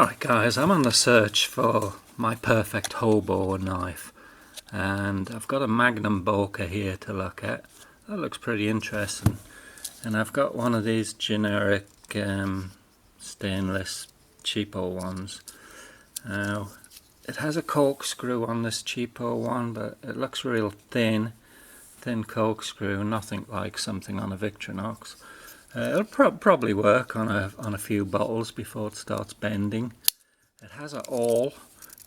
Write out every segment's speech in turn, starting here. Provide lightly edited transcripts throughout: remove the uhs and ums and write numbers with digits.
Alright guys, I'm on the search for my perfect hobo knife, and I've got a Magnum Boker here to look at. That looks pretty interesting. And I've got one of these generic stainless cheapo ones. Now it has a corkscrew on this cheapo one, but it looks real thin corkscrew, nothing like something on a Victorinox. It'll probably work on a few bottles before it starts bending. It has an awl.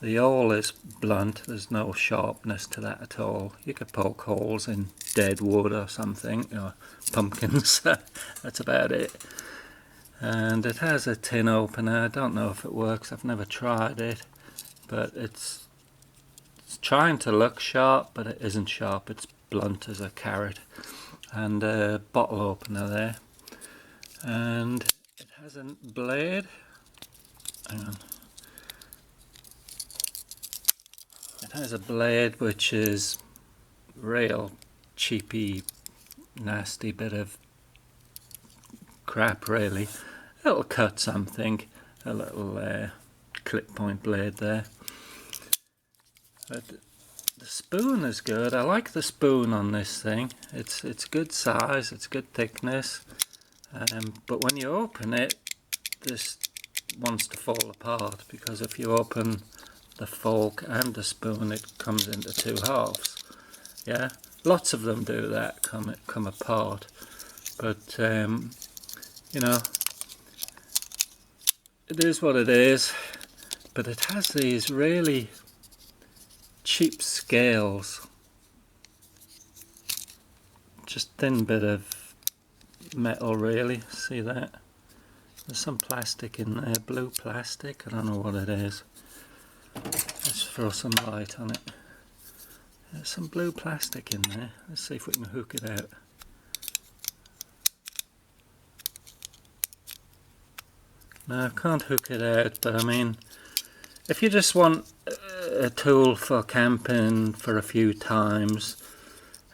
The awl is blunt, there's no sharpness to that at all. You could poke holes in dead wood or something, or pumpkins. That's about it. And it has a tin opener. I don't know if it works, I've never tried it, but it's trying to look sharp, but it isn't sharp. It's blunt as a carrot. And a bottle opener there. And it has a blade. Hang on. It has a blade which is real cheapy, nasty bit of crap really. It'll cut something, a little clip point blade there. But the spoon is good. I like the spoon on this thing. It's good size, it's good thickness. But when you open it, this wants to fall apart, because if you open the fork and the spoon, it comes into two halves. Yeah, lots of them do that, come apart. But you know, it is what it is. But it has these really cheap scales, just thin bit of metal really. See that? There's some plastic in there, blue plastic, I don't know what it is. Let's throw some light on it. There's some blue plastic in there. Let's see if we can hook it out. No, I can't hook it out, but I mean, if you just want a tool for camping for a few times,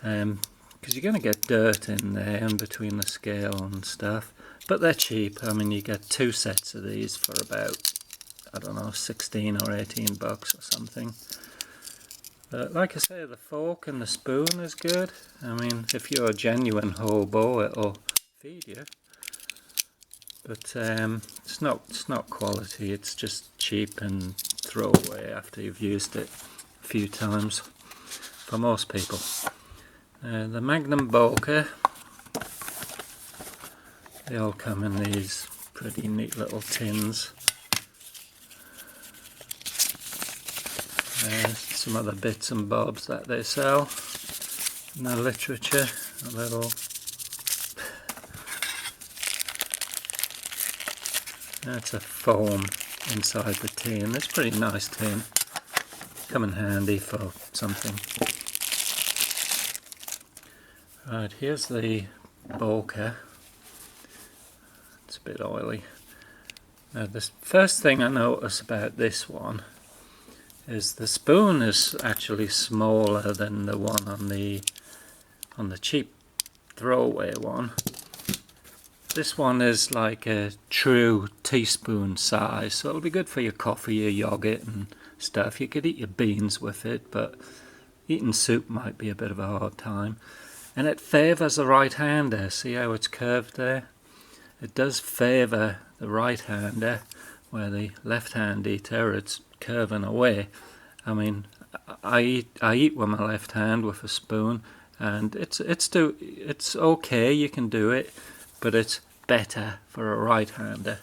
because you're going to get dirt in there and between the scale and stuff, but they're cheap. I mean, you get two sets of these for about, I don't know, 16 or 18 bucks or something. But like I say, the fork and the spoon is good. I mean, if you're a genuine hobo, it'll feed you. But it's not quality, it's just cheap and throw away after you've used it a few times, for most people. The Magnum Boker, they all come in these pretty neat little tins. Some other bits and bobs that they sell in the literature, a little. That's a foam inside the tin. It's a pretty nice tin. Come in handy for something. Right, here's the Boker. It's a bit oily. Now the first thing I notice about this one is the spoon is actually smaller than the one on the cheap throwaway one. This one is like a true teaspoon size, so it'll be good for your coffee, your yogurt and stuff. You could eat your beans with it, but eating soup might be a bit of a hard time. And it favours the right-hander. See how it's curved there? It does favour the right-hander, where the left-hand eater, it's curving away. I mean, I eat with my left hand with a spoon, and it's okay, you can do it, but it's better for a right-hander.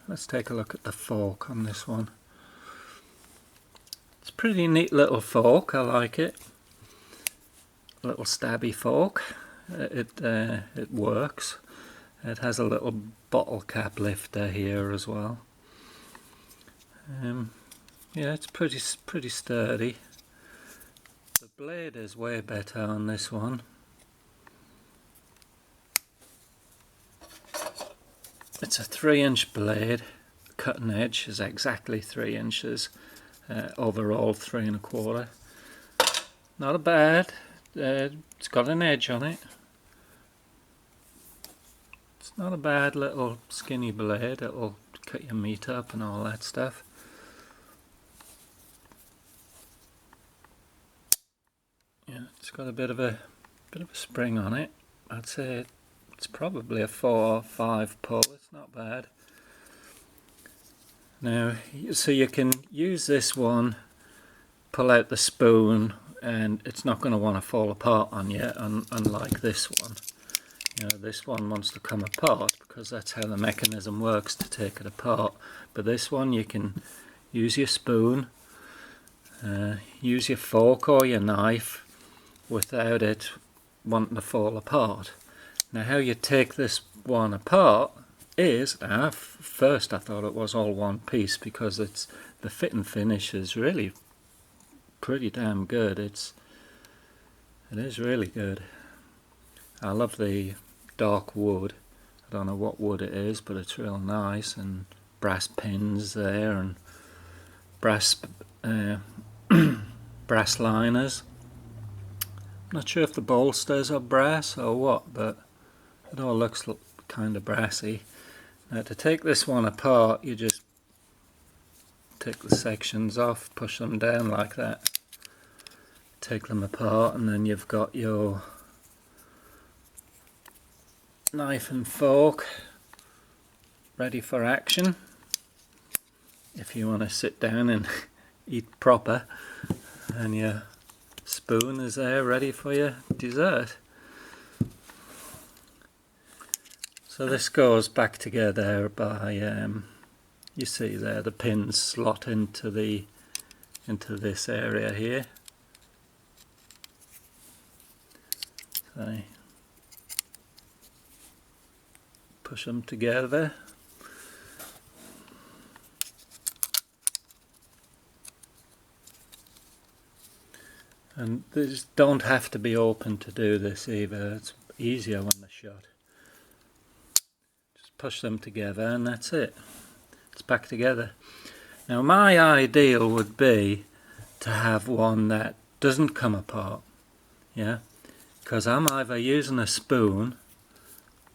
Let's take a look at the fork on this one. It's a pretty neat little fork, I like it. Little stabby fork. It works. It has a little bottle cap lifter here as well. Yeah, it's pretty sturdy. The blade is way better on this one. It's a 3-inch blade. Cutting edge is exactly 3 inches. Overall 3 1/4. Not a bad. It's got an edge on it. It's not a bad little skinny blade. It'll cut your meat up and all that stuff. Yeah, it's got a bit of a spring on it. I'd say it's probably a 4 or 5 pull. It's not bad. Now, so you can use this one, pull out the spoon, and it's not going to want to fall apart on you, unlike this one. You know, this one wants to come apart because that's how the mechanism works to take it apart. But this one, you can use your spoon, use your fork or your knife without it wanting to fall apart. Now, how you take this one apart is, first I thought it was all one piece because it's the fit and finish is really pretty damn good. It is really good. I love the dark wood. I don't know what wood it is, but it's real nice, and brass pins there, and brass brass liners. I'm not sure if the bolsters are brass or what, but it all looks kind of brassy. Now, to take this one apart, you just take the sections off, push them down like that, take them apart, and then you've got your knife and fork ready for action if you want to sit down and eat proper, and your spoon is there ready for your dessert. So this goes back together by you see there the pins slot into this area here. So push them together. And these don't have to be open to do this either. It's easier when they're shut. Just push them together and that's it. It's back together. Now, my ideal would be to have one that doesn't come apart. Yeah, because I'm either using a spoon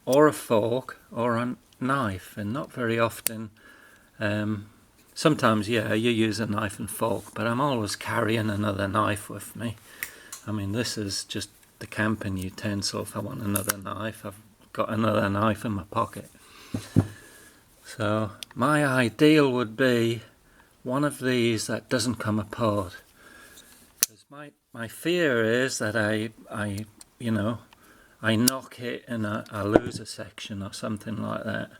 or a fork or a knife, and not very often. Sometimes, yeah, you use a knife and fork, but I'm always carrying another knife with me. I mean, this is just the camping utensil. If I want another knife, I've got another knife in my pocket. So my ideal would be one of these that doesn't come apart. Because my fear is that I knock it and I lose a section or something like that.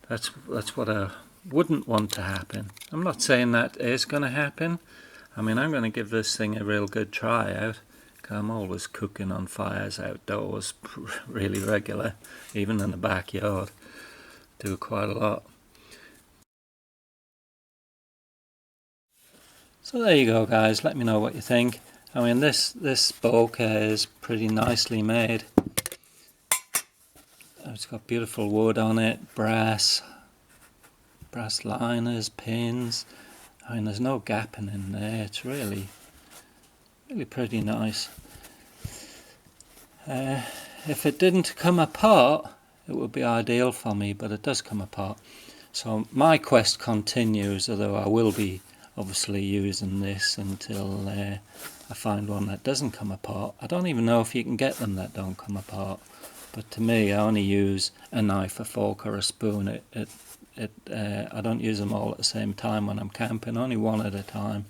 That's what I wouldn't want to happen. I'm not saying that is going to happen. I mean, I'm going to give this thing a real good try out. I'm always cooking on fires outdoors, really regular, even in the backyard. Do quite a lot. So there you go, guys. Let me know what you think. I mean, this BOKER is pretty nicely made. It's got beautiful wood on it, brass liners, pins. I mean, there's no gapping in there. It's really pretty nice. If it didn't come apart, it would be ideal for me, but it does come apart. So my quest continues, although I will be obviously using this until I find one that doesn't come apart. I don't even know if you can get them that don't come apart, but to me, I only use a knife, a fork or a spoon. I don't use them all at the same time when I'm camping, only one at a time.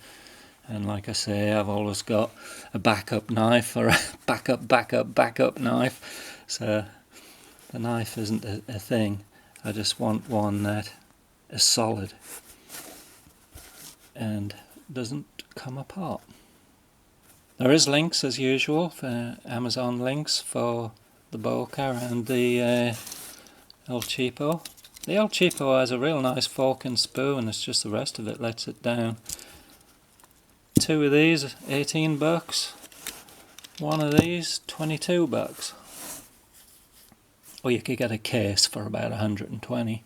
And like I say, I've always got a backup knife or a backup knife. So the knife isn't a thing. I just want one that is solid and doesn't come apart. There is links as usual, for Amazon links for the BOKER and the El Cheapo. The El Cheapo has a real nice fork and spoon, it's just the rest of it lets it down. 2 of these, 18 bucks. 1 of these, 22 bucks. Or you could get a case for about 120.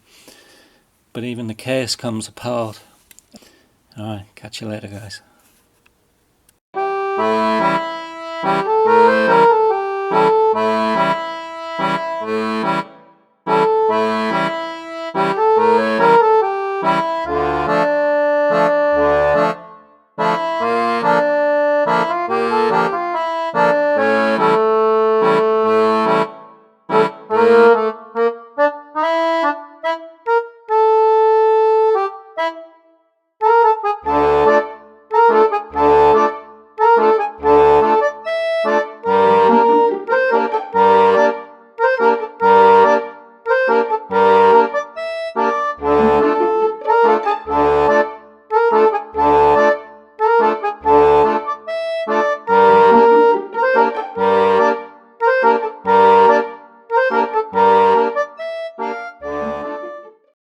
But even the case comes apart. Alright, catch you later, guys.